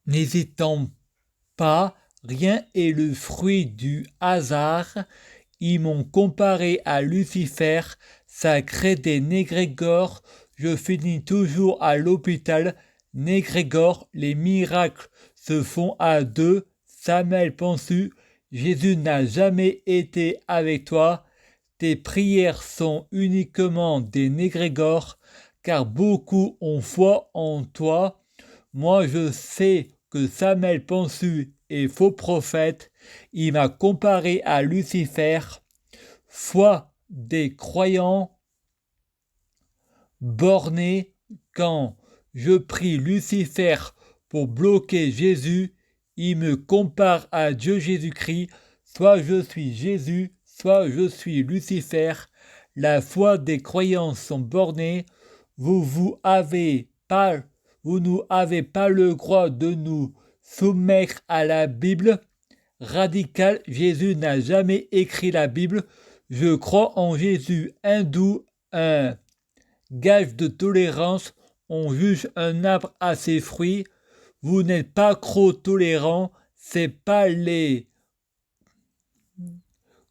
n'hésitant pas, rien est le fruit du hasard. Ils m'ont comparé à Lucifer, ça crée des négrégores. Je finis toujours à l'hôpital. Négrégore, les miracles se font à deux. Samuel Pensu, Jésus n'a jamais été avec toi. Tes prières sont uniquement des négrégores, car beaucoup ont foi en toi. Moi je sais que Samuel Pensu est faux prophète. Il m'a comparé à Lucifer. Foi des croyants bornés. Quand je prie Lucifer pour bloquer Jésus, il me compare à Dieu Jésus-Christ. Soit je suis Jésus, soit je suis Lucifer. La foi des croyants sont bornées. Vous n'avez pas le droit de nous soumettre à la Bible. Radical, Jésus n'a jamais écrit la Bible. Je crois en Jésus. Hindou, un gage de tolérance. On juge un arbre à ses fruits. Vous n'êtes pas trop tolérant. C'est pas les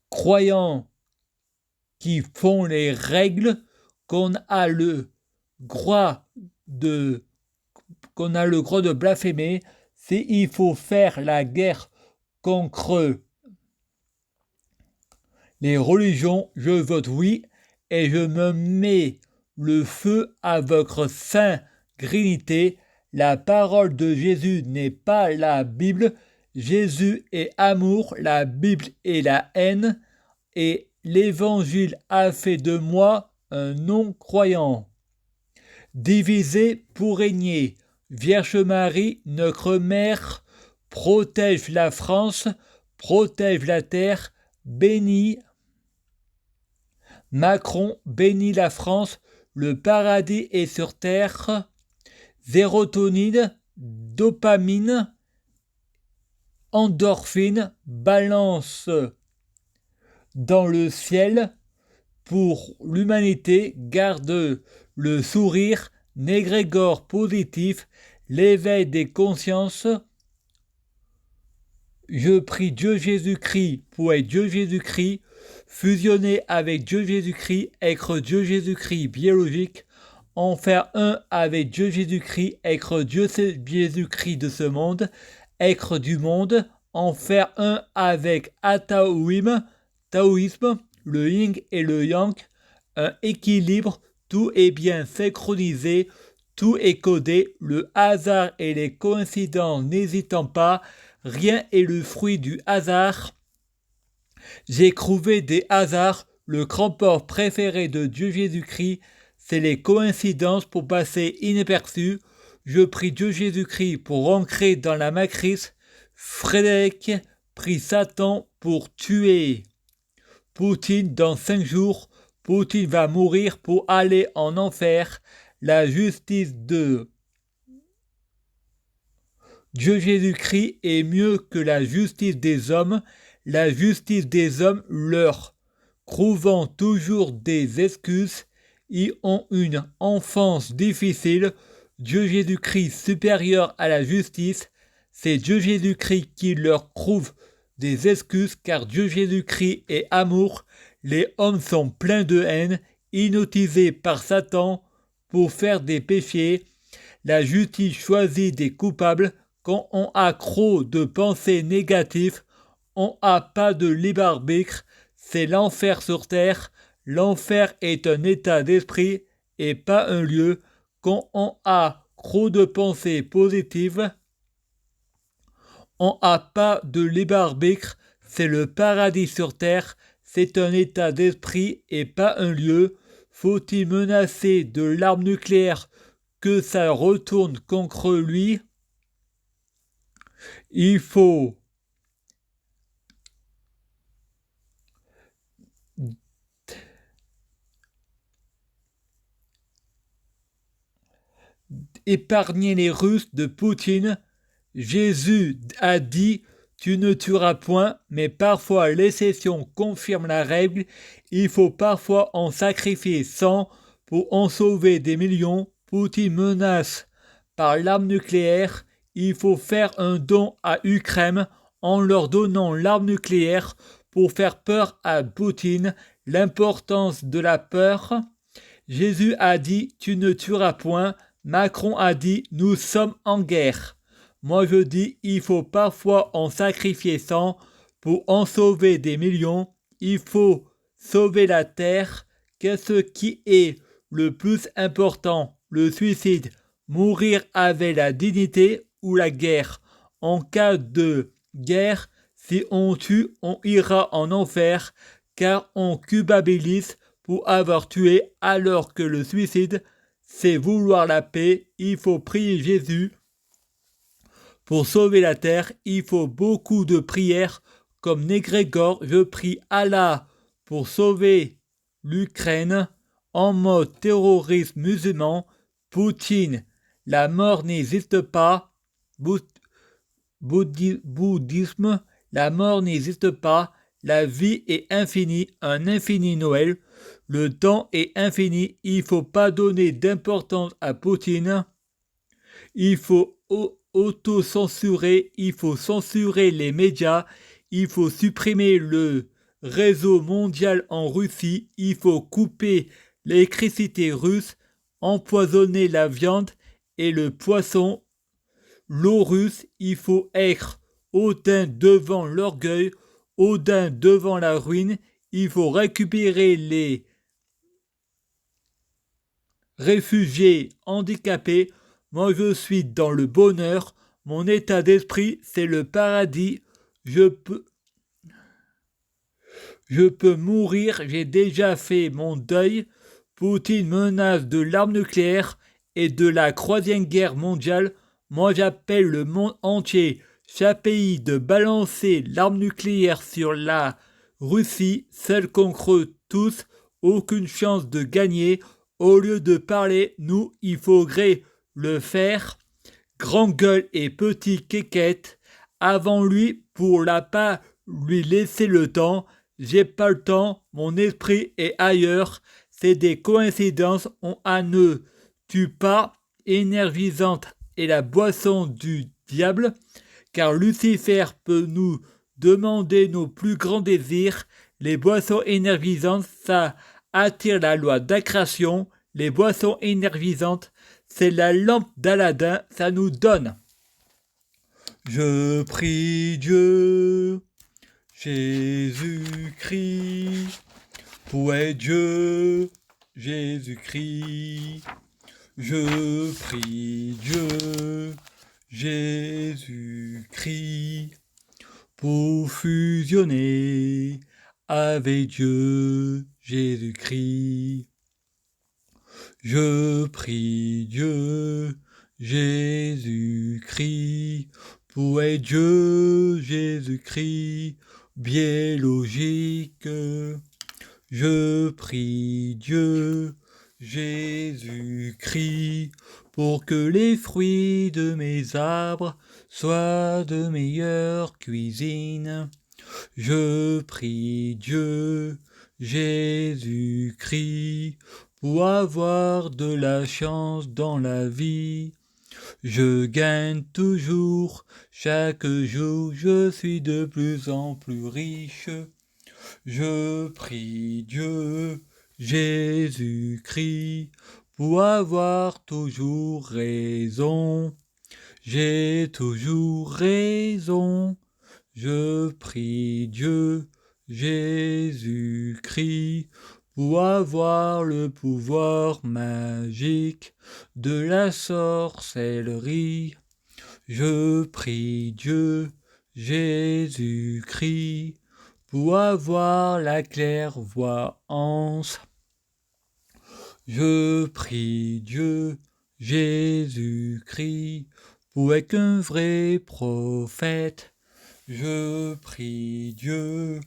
croyants qui font les règles qu'on a le droit de blasphémer. Il faut faire la guerre contre les religions, je vote oui et je me mets le feu à votre sainteté. La parole de Jésus n'est pas la Bible. Jésus est amour, la Bible est la haine et l'Évangile a fait de moi un non-croyant. Divisé pour régner. Vierge Marie, notre mère, protège la France, protège la terre, bénis Macron, bénis la France, le paradis est sur terre. Sérotonine, dopamine, endorphine, balance dans le ciel. Pour l'humanité, garde le sourire, négrégore positif, l'éveil des consciences. Je prie Dieu Jésus-Christ pour être Dieu Jésus-Christ, fusionner avec Dieu Jésus-Christ, être Dieu Jésus-Christ biologique, en faire un avec Dieu Jésus-Christ, être Dieu Jésus-Christ de ce monde, être du monde, en faire un avec taoïsme, le yin et le yang, un équilibre, tout est bien synchronisé, tout est codé, le hasard et les coïncidences n'hésitant pas, rien est le fruit du hasard. J'ai trouvé des hasards, le grand-port préféré de Dieu Jésus-Christ, c'est les coïncidences pour passer inaperçues. Je prie Dieu Jésus-Christ pour ancrer dans la matrice. Frédéric prie Satan pour tuer Poutine dans 5 jours. Poutine va mourir pour aller en enfer. La justice de Dieu Jésus-Christ est mieux que la justice des hommes. La justice des hommes leur trouvant toujours des excuses. Ils ont une enfance difficile. Dieu Jésus-Christ supérieur à la justice. C'est Dieu Jésus-Christ qui leur trouve des excuses car Dieu Jésus-Christ est amour. Les hommes sont pleins de haine, hypnotisés par Satan pour faire des péchés. La justice choisit des coupables. Quand on a trop de pensées négatives, on n'a pas de libre arbitre. C'est l'enfer sur terre. L'enfer est un état d'esprit et pas un lieu. Quand on a trop de pensées positives, on n'a pas de libre arbitre. C'est le paradis sur terre. C'est un état d'esprit et pas un lieu. Faut-il menacer de l'arme nucléaire que ça retourne contre lui? Il faut épargner les Russes de Poutine. Jésus a dit « Tu ne tueras point », mais parfois l'exception confirme la règle. Il faut parfois en sacrifier 100 pour en sauver des millions. Poutine menace par l'arme nucléaire. il faut faire un don à Ukraine en leur donnant l'arme nucléaire pour faire peur à Poutine. L'importance de la peur. Jésus a dit « Tu ne tueras point ». Macron a dit « Nous sommes en guerre ». Moi je dis il faut parfois en sacrifier 100 pour en sauver des millions. Il faut sauver la terre. Qu'est-ce qui est le plus important? Le suicide, mourir avec la dignité ou la guerre? En cas de guerre, si on tue, on ira en enfer car on culpabilise pour avoir tué, alors que le suicide, c'est vouloir la paix. Il faut prier Jésus. Pour sauver la terre, il faut beaucoup de prières. Comme Négrégor, je prie Allah pour sauver l'Ukraine. En mode terroriste musulman, Poutine, la mort n'existe pas. Bouddhisme, la mort n'existe pas. La vie est infinie, un infini Noël. Le temps est infini, il ne faut pas donner d'importance à Poutine. Il faut auto-censurer, il faut censurer les médias, il faut supprimer le réseau mondial en Russie, il faut couper l'électricité russe, empoisonner la viande et le poisson, l'eau russe. Il faut être Odin devant l'orgueil, Odin devant la ruine. Il faut récupérer les réfugiés handicapés. Moi je suis dans le bonheur, mon état d'esprit c'est le paradis. Je peux mourir, j'ai déjà fait mon deuil. Poutine menace de l'arme nucléaire et de la troisième guerre mondiale. Moi j'appelle le monde entier, chaque pays, de balancer l'arme nucléaire sur la Russie, seul contre tous, aucune chance de gagner. Au lieu de parler, nous, il faudrait le faire. Grand gueule et petit quéquette, avant lui pour la pas lui laisser le temps. J'ai pas le temps, mon esprit est ailleurs. C'est des coïncidences, on ne tue pas. Énergisante est la boisson du diable, car Lucifer peut nous demander nos plus grands désirs. Les boissons énergisantes, ça attire la loi d'attraction. Les boissons énergisantes, c'est la lampe d'Aladin, ça nous donne. Je prie Dieu, Jésus-Christ, pour être Dieu, Jésus-Christ. Je prie Dieu, Jésus-Christ, pour fusionner avec Dieu, Jésus-Christ. Je prie Dieu, Jésus-Christ, pour être Dieu, Jésus-Christ, biologique. Je prie Dieu, Jésus-Christ, pour que les fruits de mes arbres soient de meilleure cuisine. Je prie Dieu, Jésus-Christ, pour avoir de la chance dans la vie. Je gagne toujours, chaque jour je suis de plus en plus riche. Je prie Dieu, Jésus-Christ, pour avoir toujours raison. J'ai toujours raison. Je prie Dieu, Jésus-Christ, pour avoir le pouvoir magique de la sorcellerie. Je prie Dieu, Jésus-Christ, pour avoir la clairvoyance. Je prie Dieu, Jésus-Christ, pour être un vrai prophète. Je prie Dieu,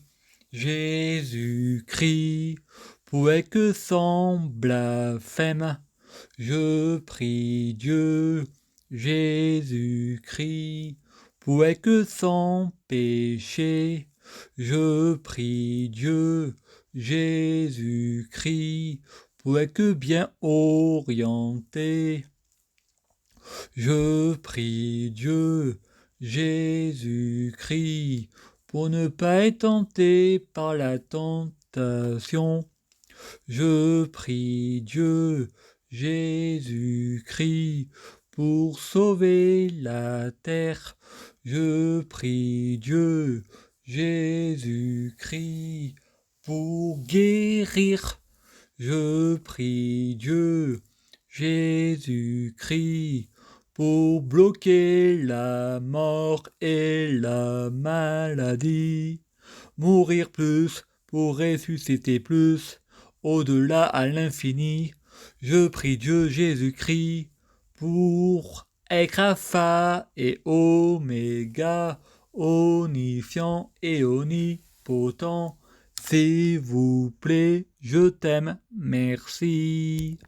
Jésus-Christ, pour être sans blasphème. Je prie Dieu, Jésus-Christ, pour être sans péché. Je prie Dieu, Jésus-Christ, pour être bien orienté. Je prie Dieu, Jésus-Christ, pour ne pas être tenté par la tentation. Je prie Dieu, Jésus-Christ, pour sauver la terre. Je prie Dieu, Jésus-Christ, pour guérir. Je prie Dieu, Jésus-Christ, pour bloquer la mort et la maladie. Mourir plus pour ressusciter plus, au-delà à l'infini. Je prie Dieu Jésus-Christ pour être alpha et oméga, omniscient et omnipotent. S'il vous plaît, je t'aime, merci.